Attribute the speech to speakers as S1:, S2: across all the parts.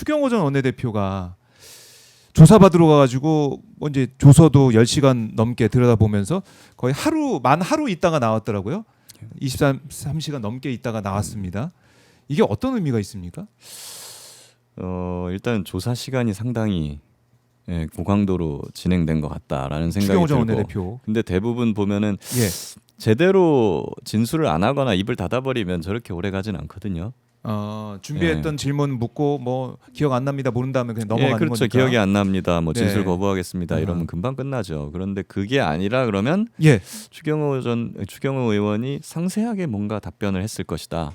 S1: 추경호 전 원내대표가 조사받으러 가가지고 뭐 이제 조서도 10시간 넘게 들여다보면서 거의 만 하루 있다가 나왔더라고요. 23시간 넘게 있다가 나왔습니다. 이게 어떤 의미가 있습니까?
S2: 일단 조사 시간이 상당히 고강도로 진행된 것 같다라는 생각이
S1: 추경호 전
S2: 들고.
S1: 원내대표.
S2: 근데 대부분 보면은
S1: 예.
S2: 제대로 진술을 안 하거나 입을 닫아버리면 저렇게 오래 가진 않거든요.
S1: 준비했던 질문 묻고 뭐 기억 안 납니다 모른다 하면 그냥 넘어가는
S2: 그렇죠.
S1: 거니까.
S2: 기억이 안 납니다. 뭐 진술
S1: 네.
S2: 거부하겠습니다. 이러면 금방 끝나죠. 그런데 그게 아니라 그러면
S1: 예.
S2: 추경호 의원이 상세하게 뭔가 답변을 했을 것이다.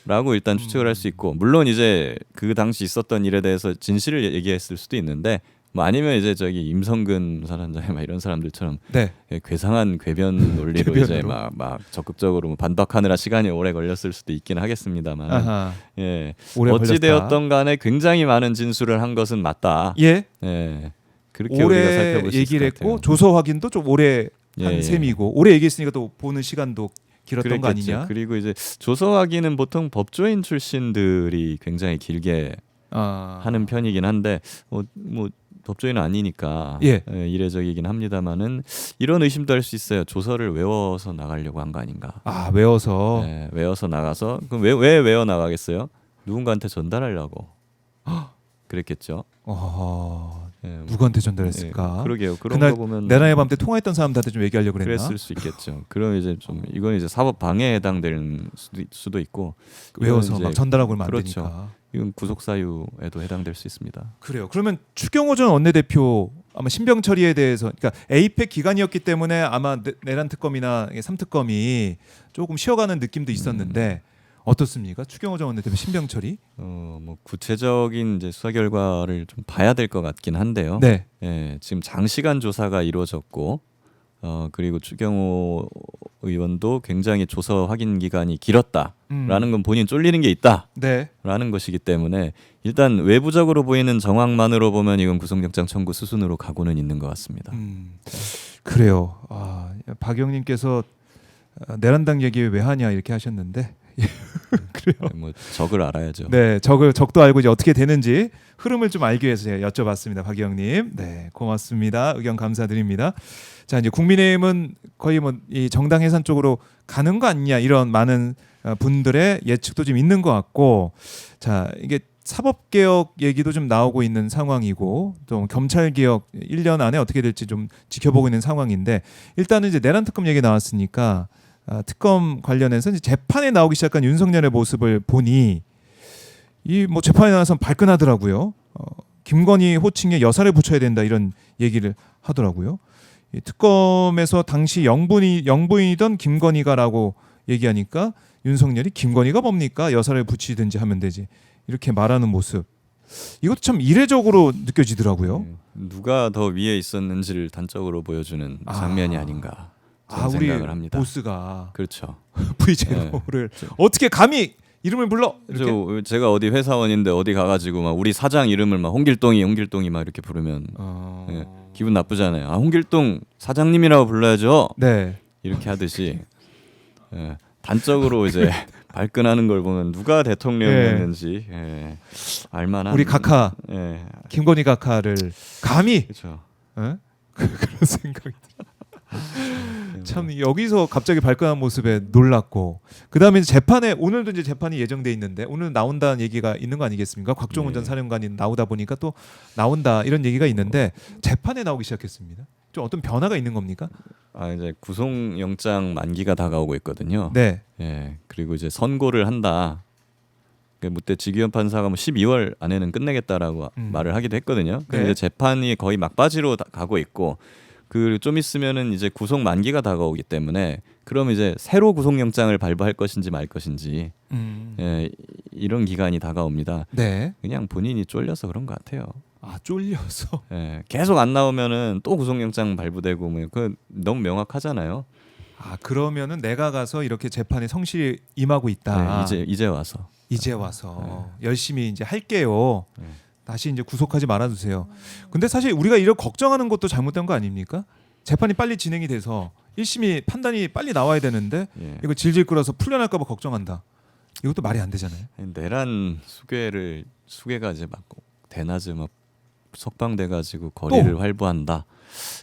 S2: 라고 일단 추측을 할 수 있고, 물론 이제 그 당시 있었던 일에 대해서 진실을 얘기했을 수도 있는데, 뭐 아니면 이제 저기 임성근 사단장이 막 이런 사람들처럼
S1: 네.
S2: 괴상한 궤변 논리로 이제
S1: 궤변으로.
S2: 막 적극적으로 뭐 반박하느라 시간이 오래 걸렸을 수도 있긴 하겠습니다만,
S1: 아하.
S2: 어찌
S1: 걸렸다.
S2: 되었던 간에 굉장히 많은 진술을 한 것은 맞다.
S1: 예.
S2: 그렇게 우리가
S1: 오래
S2: 살펴볼 수 있을
S1: 얘기를
S2: 것 같아요.
S1: 했고 조서 확인도 좀 오래 한
S2: 예.
S1: 셈이고 오래 얘기했으니까 또 보는 시간도 길었던 거
S2: 그랬겠죠.
S1: 아니냐?
S2: 그리고 이제 조서 확인은 보통 법조인 출신들이 굉장히 길게 하는 편이긴 한데 뭐 법조인은 아니니까
S1: 예.
S2: 이례적이긴 합니다만은 이런 의심도 할 수 있어요. 조서를 외워서 나가려고 한 거 아닌가?
S1: 외워서.
S2: 외워서 나가서 그럼 왜 외워 나가겠어요? 누군가한테 전달하려고 그랬겠죠.
S1: 누구한테 전달했을까?
S2: 그러게요. 그런
S1: 그날
S2: 거 보면
S1: 내란의 밤 때 통화했던 사람들한테 좀 얘기하려고 그랬나?
S2: 그랬을 수 있겠죠. 그럼 이제 좀 이건 이제 사법 방해에 해당될 수도 있고
S1: 외워서
S2: 이제
S1: 막 전달하고 그러면 안
S2: 그렇죠.
S1: 되니까.
S2: 이건 구속 사유에도 해당될 수 있습니다.
S1: 그래요. 그러면 추경호 전 원내대표 아마 신병 처리에 대해서, 그러니까 에이펙 기간이었기 때문에 아마 내란 특검이나 3특검이 조금 쉬어가는 느낌도 있었는데 어떻습니까? 추경호 전 원내대표 신병 처리?
S2: 뭐 구체적인 이제 수사 결과를 좀 봐야 될 것 같긴 한데요.
S1: 네.
S2: 지금 장시간 조사가 이루어졌고, 그리고 추경호 의원도 굉장히 조서 확인 기간이 길었다라는 건 본인 쫄리는 게 있다라는
S1: 네.
S2: 것이기 때문에 일단 외부적으로 보이는 정황만으로 보면 이건 구속영장 청구 수순으로 가고는 있는 것 같습니다.
S1: 그래요. 박영님께서 내란당 얘기 왜 하냐 이렇게 하셨는데 그래요.
S2: 뭐 적을 알아야죠.
S1: 네, 적도 알고 이제 어떻게 되는지 흐름을 좀 알기 위해서 제가 여쭤봤습니다, 박영님. 네, 고맙습니다. 의견 감사드립니다. 자, 이제 국민의힘은 거의 뭐 이 정당 해산 쪽으로 가는 거 아니냐 이런 많은 분들의 예측도 좀 있는 것 같고, 자, 이게 사법개혁 얘기도 좀 나오고 있는 상황이고 또 검찰개혁 1년 안에 어떻게 될지 좀 지켜보고 있는 상황인데, 일단은 이제 내란특검 얘기 나왔으니까 특검 관련해서 이제 재판에 나오기 시작한 윤석열의 모습을 보니 이 뭐 재판에 나와서 발끈하더라고요. 김건희 호칭에 여사를 붙여야 된다 이런 얘기를 하더라고요. 이 특검에서 당시 영부인이던 김건희가라고 얘기하니까 윤석열이 김건희가 뭡니까? 여사를 붙이든지 하면 되지. 이렇게 말하는 모습. 이것도 참 이례적으로 느껴지더라고요.
S2: 누가 더 위에 있었는지를 단적으로 보여주는 장면이 아닌가 저는
S1: 우리
S2: 생각을 합니다.
S1: 보스가
S2: 그렇죠.
S1: V제로를 어떻게 감히 이름을 불러? 이렇게?
S2: 제가 어디 회사원인데 어디 가가지고 막 우리 사장 이름을 막 홍길동이 막 이렇게 부르면 기분 나쁘잖아요. 홍길동 사장님이라고 불러야죠.
S1: 네.
S2: 이렇게 하듯이 단적으로 이제 발끈하는 걸 보면 누가 대통령이었는지 알만한
S1: 우리 각하 김건희 각하를 감히
S2: 그렇죠.
S1: 그런 생각이 참 여기서 갑자기 발끈한 모습에 놀랐고, 그다음에 재판에 오늘도 이제 재판이 예정돼 있는데 오늘 나온다는 얘기가 있는 거 아니겠습니까? 곽종훈 전 사령관이 나오다 보니까 또 나온다 이런 얘기가 있는데 재판에 나오기 시작했습니다. 좀 어떤 변화가 있는 겁니까?
S2: 이제 구속영장 만기가 다가오고 있거든요.
S1: 네.
S2: 그리고 이제 선고를 한다. 그때 지기현 판사가 뭐 12월 안에는 끝내겠다라고 말을 하기도 했거든요. 근데 이제 재판이 거의 막바지로 가고 있고, 그 좀 있으면은 이제 구속 만기가 다가오기 때문에 그럼 이제 새로 구속영장을 발부할 것인지 말 것인지 이런 기간이 다가옵니다.
S1: 네.
S2: 그냥 본인이 쫄려서 그런 것 같아요.
S1: 쫄려서.
S2: 계속 안 나오면은 또 구속영장 발부되고 뭐 그 너무 명확하잖아요.
S1: 그러면은 내가 가서 이렇게 재판에 성실히 임하고 있다.
S2: 이제 와서
S1: 열심히 이제 할게요. 다시 이제 구속하지 말아주세요. 근데 사실 우리가 이렇게 걱정하는 것도 잘못된 거 아닙니까? 재판이 빨리 진행이 돼서 1심이 판단이 빨리 나와야 되는데 이거 질질 끌어서 풀려날까 봐 걱정한다. 이것도 말이 안 되잖아요.
S2: 내란 수괴가 이제 막 대낮에 막 석방돼 가지고 거리를 활보한다.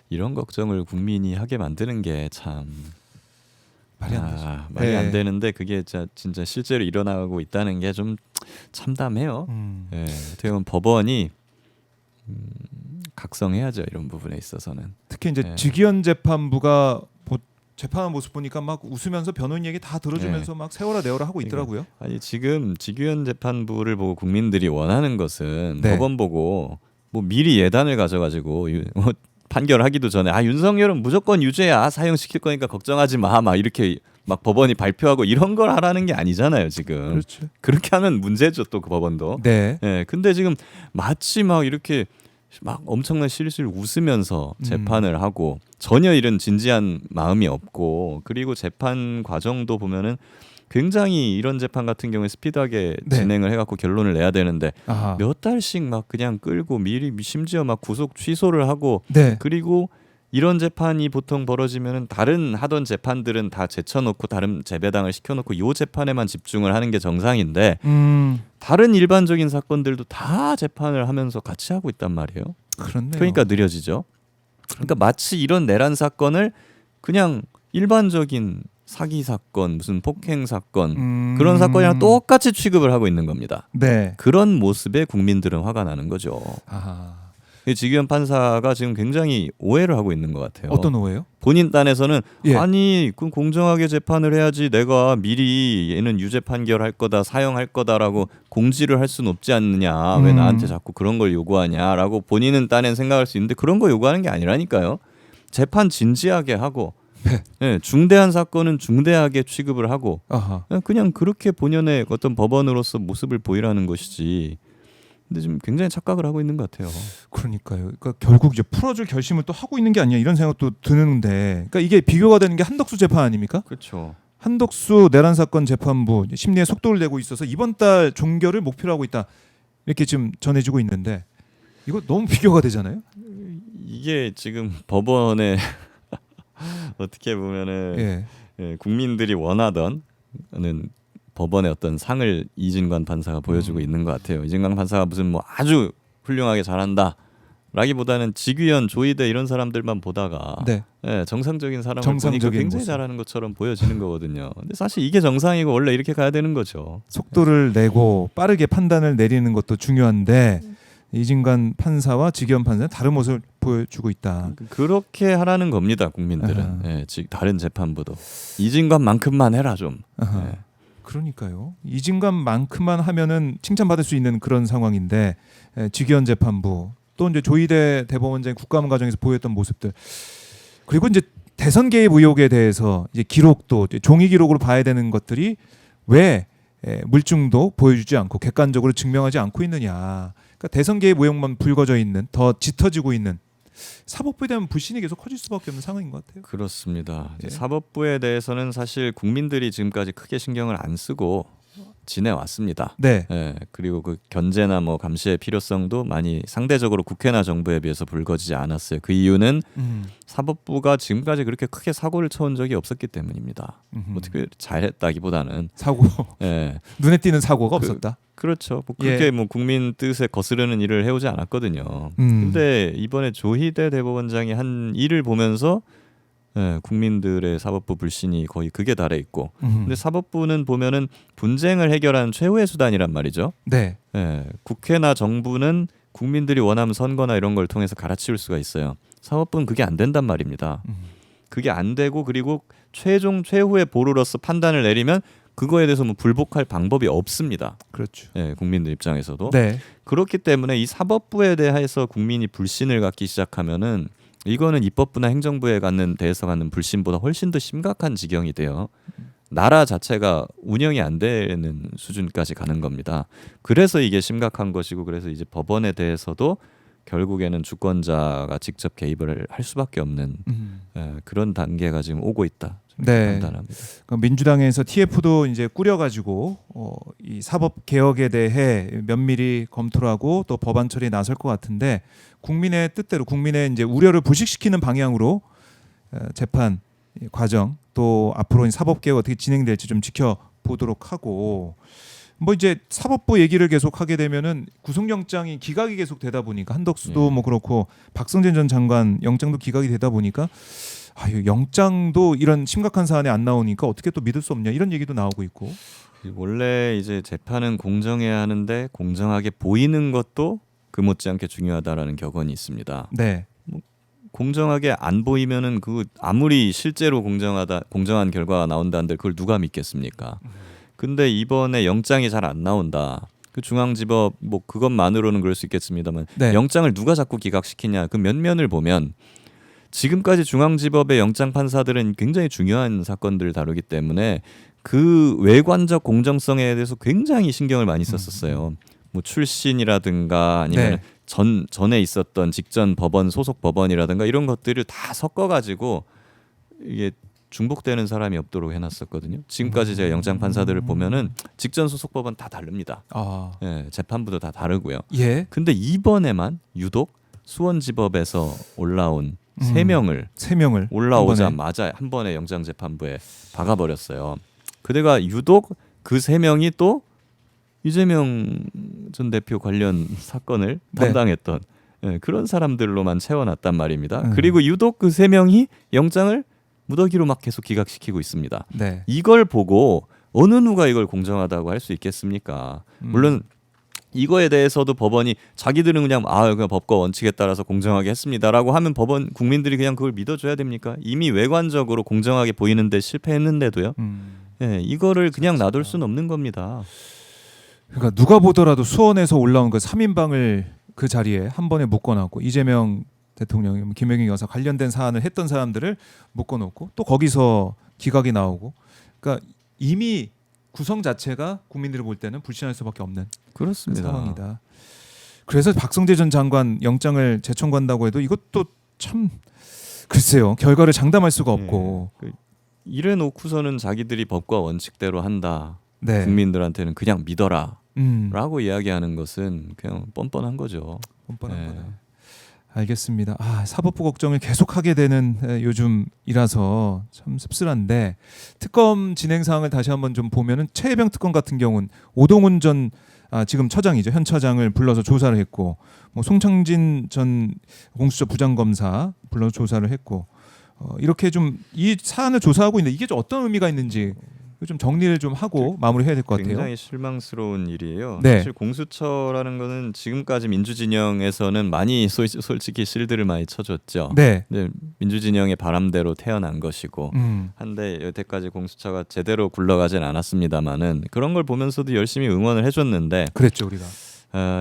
S2: 이런 걱정을 국민이 하게 만드는 게 참
S1: 말이 안 되죠.
S2: 말이 안 되는데 그게 진짜 실제로 일어나고 있다는 게 좀 참담해요. 예, 어떻게 보면 법원이 각성해야죠, 이런 부분에 있어서는.
S1: 특히 이제
S2: 예.
S1: 직위원 재판부가 재판한 모습 보니까 막 웃으면서 변호인 얘기 다 들어주면서 막 세워라 내워라 하고 있더라고요.
S2: 아니 지금 직위원 재판부를 보고 국민들이 원하는 것은
S1: 네.
S2: 법원 보고 뭐 미리 예단을 가져가지고 판결하기도 전에 윤석열은 무조건 유죄야, 사형시킬 거니까 걱정하지 마, 막 이렇게 막 법원이 발표하고 이런 걸 하라는 게 아니잖아요 지금.
S1: 그렇죠.
S2: 그렇게 하면 문제죠, 또 그 법원도.
S1: 네.
S2: 예, 근데 지금 마치 막 이렇게 막 엄청난 실실 웃으면서 재판을 하고 전혀 이런 진지한 마음이 없고, 그리고 재판 과정도 보면은 굉장히 이런 재판 같은 경우에 스피드하게
S1: 네.
S2: 진행을 해갖고 결론을 내야 되는데
S1: 아하.
S2: 몇 달씩 막 그냥 끌고 미리 심지어 막 구속 취소를 하고,
S1: 네.
S2: 그리고 이런 재판이 보통 벌어지면은 다른 하던 재판들은 다 제쳐놓고 다른 재배당을 시켜놓고 요 재판에만 집중을 하는 게 정상인데 다른 일반적인 사건들도 다 재판을 하면서 같이 하고 있단 말이에요.
S1: 그렇네요.
S2: 그러니까 느려지죠. 그러니까 마치 이런 내란 사건을 그냥 일반적인 사기 사건, 무슨 폭행 사건 그런 사건이랑 똑같이 취급을 하고 있는 겁니다.
S1: 네.
S2: 그런 모습에 국민들은 화가 나는 거죠.
S1: 아하.
S2: 지기현 판사가 지금 굉장히 오해를 하고 있는 것 같아요.
S1: 어떤 오해요?
S2: 본인 딴에서는
S1: 예.
S2: 아니 그 공정하게 재판을 해야지, 내가 미리 얘는 유죄 판결할 거다, 사형할 거다라고 공지를 할 수는 없지 않느냐, 왜 나한테 자꾸 그런 걸 요구하냐라고 본인은 딴엔 생각할 수 있는데 그런 거 요구하는 게 아니라니까요. 재판 진지하게 하고 네, 중대한 사건은 중대하게 취급을 하고
S1: 아하.
S2: 그냥 그렇게 본연의 어떤 법원으로서 모습을 보이라는 것이지. 근데 지금 굉장히 착각을 하고 있는 것 같아요.
S1: 그러니까요. 그러니까 결국 이제 풀어줄 결심을 또 하고 있는 게 아니냐 이런 생각도 드는데, 그러니까 이게 비교가 되는 게 한덕수 재판 아닙니까?
S2: 그렇죠.
S1: 한덕수 내란 사건 재판부 심리에 속도를 내고 있어서 이번 달 종결을 목표로 하고 있다, 이렇게 지금 전해지고 있는데 이거 너무 비교가 되잖아요.
S2: 이게 지금 법원에 어떻게 보면은 국민들이 원하던 법원의 어떤 상을 이진관 판사가 보여주고 있는 것 같아요. 이진관 판사가 무슨 뭐 아주 훌륭하게 잘한다 라기보다는 직위원, 조희대 이런 사람들만 보다가 정상적인 사람을 보니까 굉장히
S1: 모습.
S2: 잘하는 것처럼 보여지는 거거든요. 근데 사실 이게 정상이고 원래 이렇게 가야 되는 거죠.
S1: 속도를 내고 빠르게 판단을 내리는 것도 중요한데 이진관 판사와 직위원 판사는 다른 모습을 보여주고 있다.
S2: 그렇게 하라는 겁니다, 국민들은. 다른 재판부도 이진관만큼만 해라 좀.
S1: 그러니까요. 이진관만큼만 하면은 칭찬받을 수 있는 그런 상황인데 직위원 재판부, 또 이제 조희대 대법원장 국감원 과정에서 보였던 모습들, 그리고 이제 대선 개입 의혹에 대해서 이제 기록도 종이 기록으로 봐야 되는 것들이 왜 물증도 보여주지 않고 객관적으로 증명하지 않고 있느냐. 그러니까 대선 개입 의혹만 불거져 있는, 더 짙어지고 있는 사법부에 대한 불신이 계속 커질 수밖에 없는 상황인 것 같아요.
S2: 그렇습니다. 사법부에 대해서는 사실 국민들이 지금까지 크게 신경을 안 쓰고 지내왔습니다.
S1: 네.
S2: 그리고 그 견제나 뭐 감시의 필요성도 많이 상대적으로 국회나 정부에 비해서 불거지지 않았어요. 그 이유는 사법부가 지금까지 그렇게 크게 사고를 쳐온 적이 없었기 때문입니다. 어떻게 잘했다기보다는
S1: 사고 눈에 띄는 사고가 없었다.
S2: 그렇죠. 뭐 그렇게 뭐 국민 뜻에 거스르는 일을 해오지 않았거든요. 근데 이번에 조희대 대법원장이 한 일을 보면서 국민들의 사법부 불신이 거의 극에 달해 있고, 근데 사법부는 보면은 분쟁을 해결하는 최후의 수단이란 말이죠.
S1: 네.
S2: 국회나 정부는 국민들이 원하면 선거나 이런 걸 통해서 갈아치울 수가 있어요. 사법부는 그게 안 된단 말입니다. 그게 안 되고, 그리고 최후의 보루로서 판단을 내리면 그거에 대해서 뭐 불복할 방법이 없습니다.
S1: 그렇죠.
S2: 국민들 입장에서도.
S1: 네.
S2: 그렇기 때문에 이 사법부에 대해서 국민이 불신을 갖기 시작하면은 이거는 입법부나 행정부에 대해서 갖는 불신보다 훨씬 더 심각한 지경이 돼요. 나라 자체가 운영이 안 되는 수준까지 가는 겁니다. 그래서 이게 심각한 것이고, 그래서 이제 법원에 대해서도 결국에는 주권자가 직접 개입을 할 수밖에 없는 그런 단계가 지금 오고 있다. 판단합니다.
S1: 민주당에서 TF도 이제 꾸려가지고 이 사법 개혁에 대해 면밀히 검토를 하고 또 법안 처리에 나설 것 같은데, 국민의 뜻대로 국민의 이제 우려를 부식시키는 방향으로 재판 과정, 또 앞으로 사법 개혁 어떻게 진행될지 좀 지켜보도록 보도록 하고 뭐 이제 사법부 얘기를 계속 하게 되면은 구속영장이 기각이 계속 되다 보니까 한덕수도
S2: 예.
S1: 뭐 그렇고 박성재 전 장관 영장도 기각이 되다 보니까 이 영장도 이런 심각한 사안에 안 나오니까 어떻게 또 믿을 수 없냐 이런 얘기도 나오고 있고.
S2: 원래 이제 재판은 공정해야 하는데 공정하게 보이는 것도 그 못지않게 중요하다라는 격언이 있습니다.
S1: 네.
S2: 공정하게 안 보이면은 그 아무리 실제로 공정한 결과가 나온다는데 그걸 누가 믿겠습니까? 근데 이번에 영장이 잘 안 나온다. 그 중앙지법 뭐 그것만으로는 그럴 수 있겠습니다만
S1: 네.
S2: 영장을 누가 자꾸 기각시키냐 그 면면을 보면 지금까지 중앙지법의 영장 판사들은 굉장히 중요한 사건들을 다루기 때문에 그 외관적 공정성에 대해서 굉장히 신경을 많이 썼었어요. 뭐 출신이라든가 아니면
S1: 네.
S2: 전에 있었던 직전 법원 소속 법원이라든가 이런 것들을 다 섞어가지고 이게 중복되는 사람이 없도록 해놨었거든요. 지금까지 제가 영장 판사들을 보면은 직전 소속 법원 다 다릅니다.
S1: 아.
S2: 예, 재판부도 다 다르고요.
S1: 예.
S2: 근데 이번에만 유독 수원지법에서 올라온 세 명을
S1: 3명을
S2: 올라오자마자 한 번에 영장재판부에 박아버렸어요. 그대가 유독 그 세 명이 또 이재명 전 대표 관련 사건을
S1: 네.
S2: 담당했던 그런 사람들로만 채워놨단 말입니다. 그리고 유독 그 세 명이 영장을 무더기로 막 계속 기각시키고 있습니다.
S1: 네.
S2: 이걸 보고 어느 누가 이걸 공정하다고 할 수 있겠습니까? 물론 이거에 대해서도 법원이 자기들은 그냥 그냥 법과 원칙에 따라서 공정하게 했습니다라고 하면 법원 국민들이 그냥 그걸 믿어줘야 됩니까? 이미 외관적으로 공정하게 보이는데 실패했는데도요. 이거를 그냥 놔둘 수는 없는 겁니다.
S1: 그러니까 누가 보더라도 수원에서 올라온 그 3인방을 그 자리에 한 번에 묶어놨고 이재명 대통령, 김영희 여사 관련된 사안을 했던 사람들을 묶어놓고 또 거기서 기각이 나오고, 그러니까 이미 구성 자체가 국민들이 볼 때는 불신할 수밖에 없는
S2: 그렇습니다.
S1: 상황이다. 그래서 박성재 전 장관 영장을 재청구한다고 해도 이것도 참 글쎄요, 결과를 장담할 수가 없고.
S2: 이래 놓고서는 자기들이 법과 원칙대로 한다.
S1: 네.
S2: 국민들한테는 그냥 믿어라라고 이야기하는 것은 그냥 뻔뻔한 거죠.
S1: 뻔뻔한 거다. 알겠습니다. 사법부 걱정을 계속하게 되는 요즘이라서 참 씁쓸한데, 특검 진행 사항을 다시 한번 좀 보면은 최혜병 특검 같은 경우는 오동훈 전 지금 처장이죠, 현 처장을 불러서 조사를 했고, 뭐 송창진 전 공수처 부장검사 불러서 조사를 했고, 이렇게 좀 이 사안을 조사하고 있는데 이게 좀 어떤 의미가 있는지 좀 정리를 좀 하고 마무리해야 될 것 같아요.
S2: 굉장히 실망스러운 일이에요.
S1: 네.
S2: 사실 공수처라는 거는 지금까지 민주진영에서는 많이 솔직히 실드를 많이 쳐줬죠.
S1: 네.
S2: 근데 민주진영의 바람대로 태어난 것이고 한데 여태까지 공수처가 제대로 굴러가진 않았습니다만은 그런 걸 보면서도 열심히 응원을 해줬는데
S1: 그랬죠 우리가.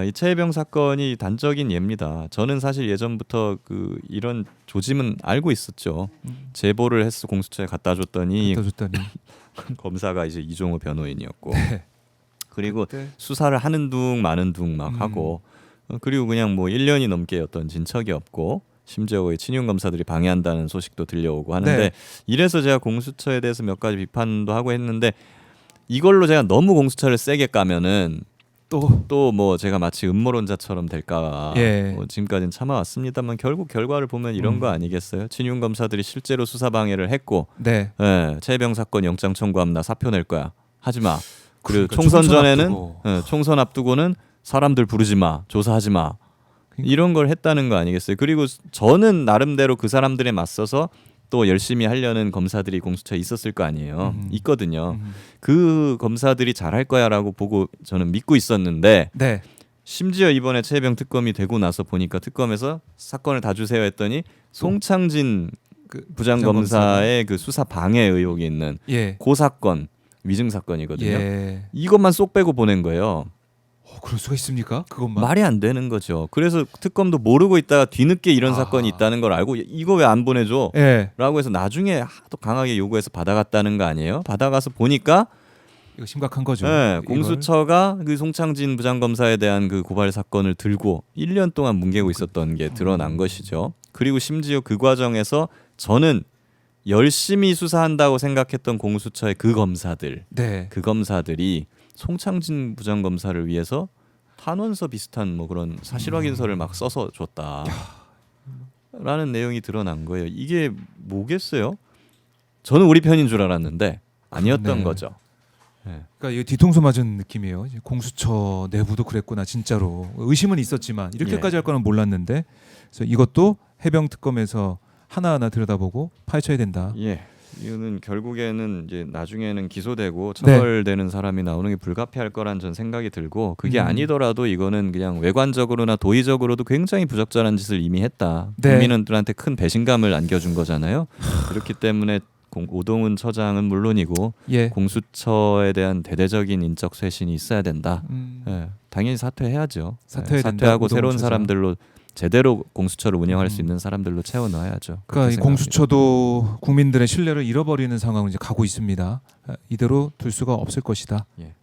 S2: 이 최혜병 사건이 단적인 예입니다. 저는 사실 예전부터 이런 조짐은 알고 있었죠. 제보를 해서 공수처에 갖다 줬더니 검사가 이제 이종호 변호인이었고,
S1: 네.
S2: 그리고
S1: 그때.
S2: 수사를 하는 둥 마는 둥 막 하고, 그리고 그냥 뭐 1년이 넘게 어떤 진척이 없고, 심지어 거의 친윤 검사들이 방해한다는 소식도 들려오고 하는데,
S1: 네.
S2: 이래서 제가 공수처에 대해서 몇 가지 비판도 하고 했는데, 이걸로 제가 너무 공수처를 세게 까면은 또 뭐 제가 마치 음모론자처럼 될까.
S1: 예.
S2: 뭐 지금까지는 참아왔습니다만 결국 결과를 보면 이런 거 아니겠어요? 친윤 검사들이 실제로 수사 방해를 했고,
S1: 네.
S2: 최혜병 사건 영장 청구하면 나 사표 낼 거야. 하지 마. 그리고
S1: 그러니까
S2: 총선
S1: 총선
S2: 전에는
S1: 앞두고.
S2: 총선 앞두고는 사람들 부르지 마, 조사하지 마. 이런 걸 했다는 거 아니겠어요? 그리고 저는 나름대로 그 사람들에 맞서서 또 열심히 하려는 검사들이 공수처에 있었을 거 아니에요. 있거든요. 그 검사들이 잘할 거야라고 보고 저는 믿고 있었는데,
S1: 네.
S2: 심지어 이번에 최혜병 특검이 되고 나서 보니까 특검에서 사건을 다 주세요 했더니 송창진 부장검사의 그 수사 방해 의혹이 있는
S1: 예.
S2: 그 사건 위증 사건이거든요.
S1: 예.
S2: 이것만 쏙 빼고 보낸 거예요.
S1: 그럴 수가 있습니까? 그것만.
S2: 말이 안 되는 거죠. 그래서 특검도 모르고 있다가 뒤늦게 이런 사건이 있다는 걸 알고 이거 왜 안 보내줘?
S1: 예.
S2: 라고 해서 나중에 하도 강하게 요구해서 받아갔다는 거 아니에요? 받아가서 보니까
S1: 이거 심각한 거죠.
S2: 공수처가 그 송창진 부장검사에 대한 그 고발 사건을 들고 1년 동안 뭉개고 있었던 게 드러난 것이죠. 그리고 심지어 그 과정에서 저는 열심히 수사한다고 생각했던 공수처의 그 검사들,
S1: 네.
S2: 그 검사들이 송창진 부장검사를 위해서 탄원서 비슷한 뭐 그런 사실 확인서를 막 써서 줬다라는 내용이 드러난 거예요. 이게 뭐겠어요? 저는 우리 편인 줄 알았는데 아니었던
S1: 그렇네.
S2: 거죠. 네.
S1: 그러니까 이거 뒤통수 맞은 느낌이에요. 이제 공수처 내부도 그랬구나 진짜로. 의심은 있었지만 이렇게까지 할 거는 몰랐는데 그래서 이것도 해병 특검에서 하나하나 들여다보고 파헤쳐야 된다.
S2: 예. 이거는 결국에는 이제 나중에는 기소되고 처벌되는 사람이 나오는 게 불가피할 거란 전 생각이 들고 그게 아니더라도 이거는 그냥 외관적으로나 도의적으로도 굉장히 부적절한 짓을 이미 했다.
S1: 네.
S2: 국민들한테 큰 배신감을 안겨준 거잖아요. 그렇기 때문에 오동훈 처장은 물론이고
S1: 예.
S2: 공수처에 대한 대대적인 인적 쇄신이 있어야 된다. 예, 당연히 사퇴해야죠.
S1: 사퇴해야 된다,
S2: 사퇴하고
S1: 오동훈
S2: 새로운
S1: 처장.
S2: 사람들로 제대로 공수처를 운영할 수 있는 사람들로 채워 넣어야죠.
S1: 그러니까 이 공수처도 국민들의 신뢰를 잃어버리는 상황으로 이제 가고 있습니다. 이대로 둘 수가 없을 것이다.
S2: 예.